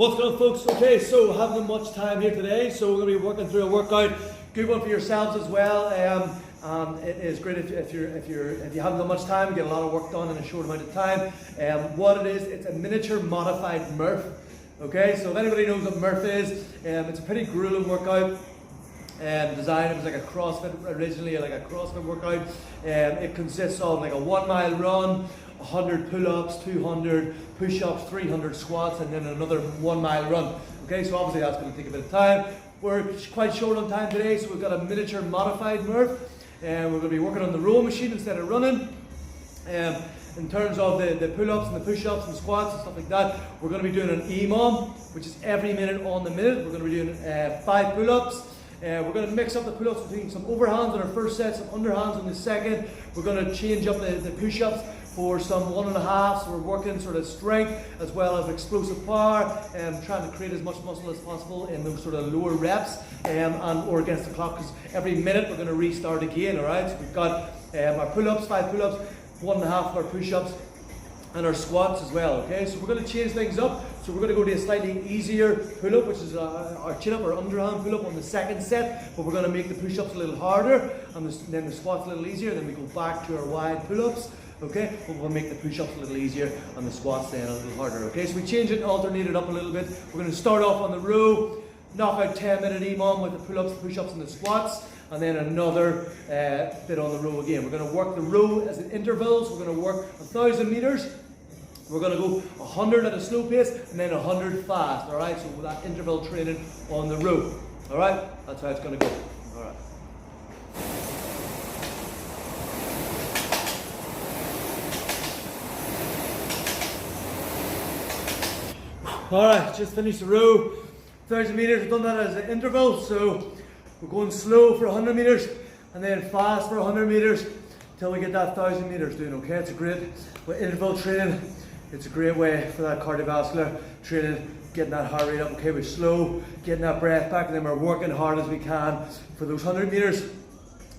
What's going on, folks? Okay, so haven't much time here today, so we're going to be working through a workout. Good one for yourselves as well. It is great if you haven't got much time, you get a lot of work done in a short amount of time. What it is, it's a miniature modified Murph. Okay, so if anybody knows what Murph is, it's a pretty grueling workout. Designed, it was like a CrossFit originally, like a CrossFit workout. It consists of like a 1 mile run, 100 pull-ups, 200 push-ups, 300 squats, and then another 1 mile run. Okay, so obviously that's going to take a bit of time. We're quite short on time today, so we've got a miniature modified Murph, and we're going to be working on the row machine instead of running. In terms of the pull-ups and the push-ups and squats and stuff like that, we're going to be doing an EMOM, which is every minute on the minute. We're going to be doing 5 pull-ups. We're going to mix up the pull-ups between some overhands on our first set, some underhands on the second. We're going to change up the push-ups for some 1.5, so we're working sort of strength as well as explosive power, and trying to create as much muscle as possible in those sort of lower reps, or against the clock, because every minute we're going to restart again. All right, so we've got our pull-ups, 5 pull-ups, 1.5 of our push-ups, and our squats as well. Okay, so we're going to change things up. So we're going to go to a slightly easier pull-up, which is our chin-up or underhand pull-up on the second set, but we're going to make the push-ups a little harder, and then the squats a little easier, and then we go back to our wide pull-ups. Okay, but we'll make the push-ups a little easier and the squats then a little harder. Okay, so we change it and alternate it up a little bit. We're going to start off on the row, knock out 10-minute EMOM with the pull-ups, the push-ups, and the squats, and then another bit on the row again. We're going to work the row as an interval, so we're going to work 1,000 meters. We're going to go 100 at a slow pace and then 100 fast. All right, so with that interval training on the row. All right, that's how it's going to go. All right. Alright, just finished the row, 1,000 meters. We've done that as an interval, so we're going slow for 100 meters and then fast for 100 meters until we get that 1,000 meters doing. Okay, it's a great interval training. It's a great way for that cardiovascular training, getting that heart rate up. Okay, we're slow, getting that breath back, and then we're working hard as we can for those 100 meters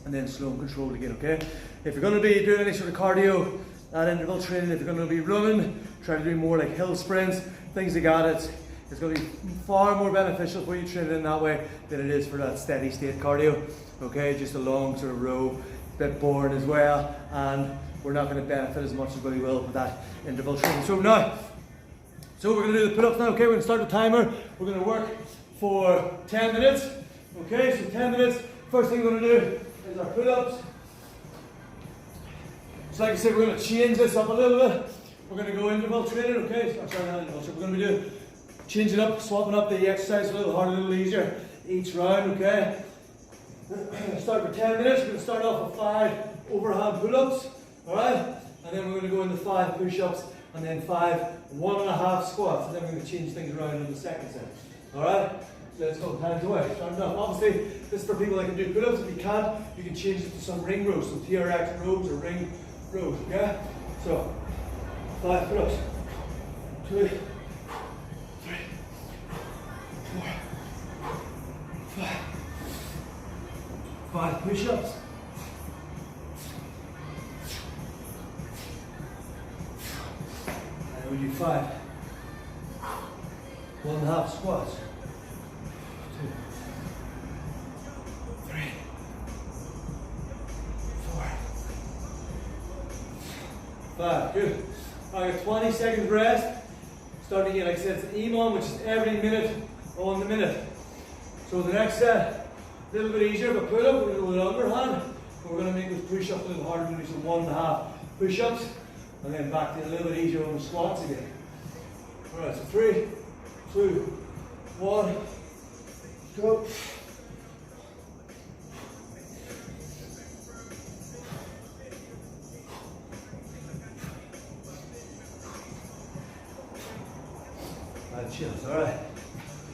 and then slow and controlled again. Okay, if you're going to be doing any sort of cardio, that interval training, if you're going to be running, try to do more like hill sprints, things like that, it's going to be far more beneficial for you training in that way than it is for that steady state cardio. Okay, just a long sort of row, a bit boring as well, and we're not going to benefit as much as we will with that interval training. So we're going to do the pull-ups now. Okay, we're going to start the timer. We're going to work for 10 minutes. Okay, so 10 minutes. First thing we're going to do is our pull-ups. So like I said, we're going to change this up a little bit. We're going to go interval training, okay? Sorry, not interval. So we're going to be doing, changing up, swapping up the exercise a little harder, a little easier each round, okay? Start for 10 minutes. We're going to start off with 5 overhand pull-ups, all right? And then we're going to go into 5 push-ups and then 5 1.5 squats. And then we're going to change things around in the second set, all right? So let's go, hands away. Starting off. Obviously, this is for people that can do pull-ups. If you can't, you can change it to some ring rows, some TRX rows or ring rows, okay? So 5 pull-ups, 2, 3, 4, 5. 5 push-ups. And we do 5 1.5 squats. 2, 3, 4, 5. Good. I got 20 seconds rest. Starting again, like I said, it's an EMOM, which is every minute on the minute. So the next set, a little bit easier, but pull up, we're going to go with underhand. We're going to make those push-ups a little harder, we're going to do some 1.5 push-ups, and then back to a little bit easier on the squats again. Alright, so 3, 2, 1, go. Chills, alright.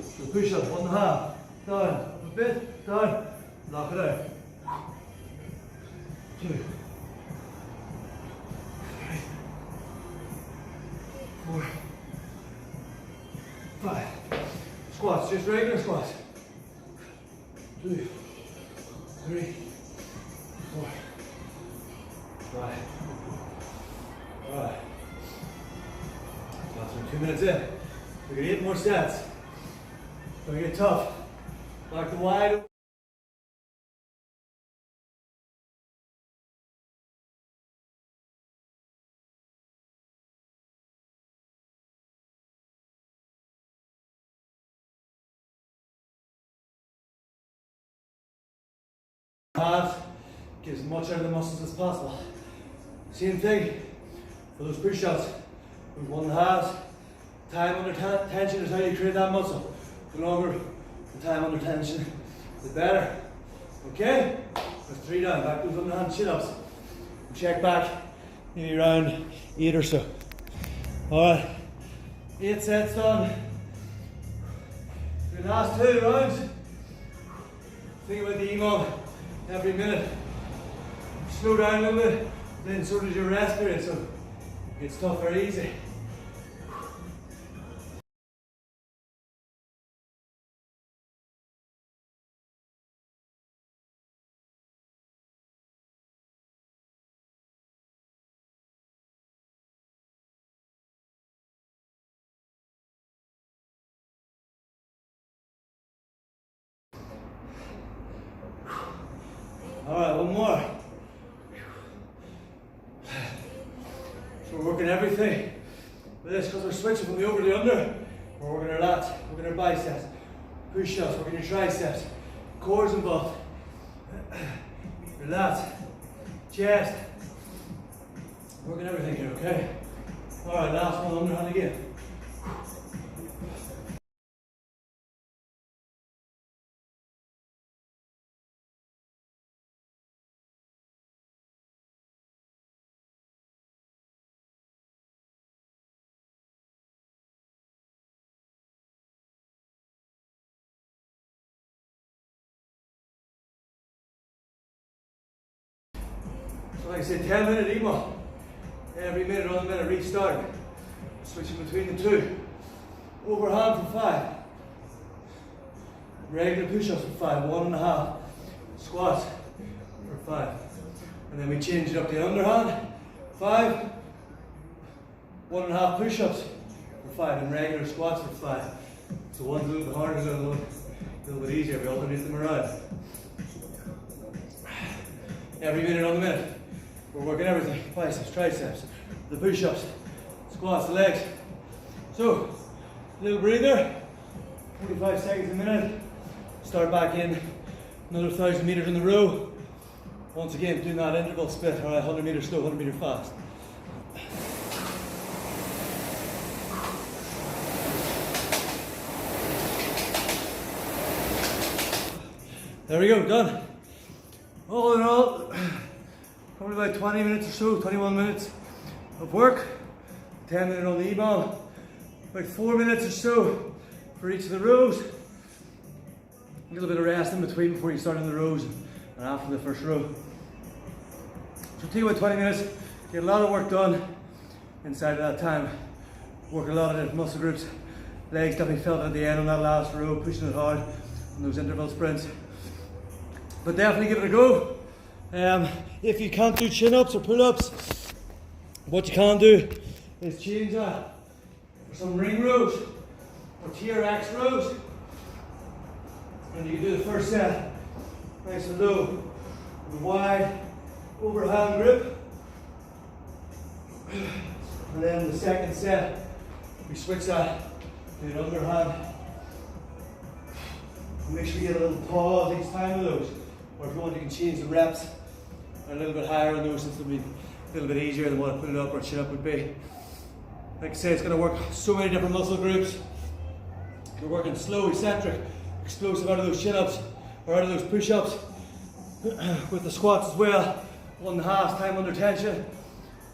So push up, 1.5, down, a bit, down, knock it out. 2, 3, 4, 5. Squats, just regular squats. 2, 3, 4, 5. Alright. That's 2 minutes in. We got 8 more sets. Gonna get tough. Back to wide. Halves, get as much out of the muscles as possible. Same thing for those push-ups. With 1.5, time under tension is how you create that muscle. The longer the time under tension, the better. Okay? There's 3 down. Back to those underhand chin-ups. Check back, maybe around 8 or so. Alright, 8 sets done. The last 2 rounds. Think about the EMOM every minute. Slow down a little bit, then so does your rest period, so it gets tough very easy. Alright, one more. So we're working everything with this because we're switching from the over to the under. We're working our lats, working our biceps, push-ups, working your triceps, cores involved, your lats, chest. Working everything here, okay? Alright, last one, underhand again. So like I said, 10-minute EMO. Every minute on the minute, restart. Switching between the 2. Overhand for 5. Regular push-ups for 5, 1.5. Squats for 5. And then we change it up to underhand, 5. 1.5 push-ups for 5, and regular squats for 5. So one's a little bit harder, the other one a little bit easier. We alternate them around. Every minute on the minute. We're working everything. Biceps, triceps, the push-ups, squats, the legs. So, little breather, 45 seconds a minute. Start back in, another 1,000 meters in the row. Once again, doing that interval split. All right, 100 meters slow, 100 meters fast. There we go, done. All in all, probably about 20 minutes or so, 21 minutes of work. 10 minutes on the E-bomb. About 4 minutes or so for each of the rows. A little bit of rest in between before you start on the rows and after the first row. So take about 20 minutes, get a lot of work done inside of that time. Work a lot of different muscle groups. Legs definitely felt at the end on that last row, pushing it hard on those interval sprints. But definitely give it a go. If you can't do chin-ups or pull-ups, what you can do is change that for some ring rows or TRX rows. And you can do the first set nice and low with a wide overhand grip. And then the second set, we switch that to an underhand. Make sure you get a little pause each time with those. Or if you want, you can change the reps a little bit higher on those, since it'll be a little bit easier than what a pull-up or chin-up would be. Like I say, it's going to work so many different muscle groups. You're working slow, eccentric, explosive out of those chin-ups or out of those push-ups. With the squats as well, 1.5 time under tension,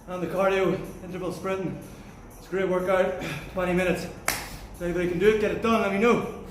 and the cardio interval sprinting. It's a great workout, 20 minutes. If anybody can do it, get it done, let me know.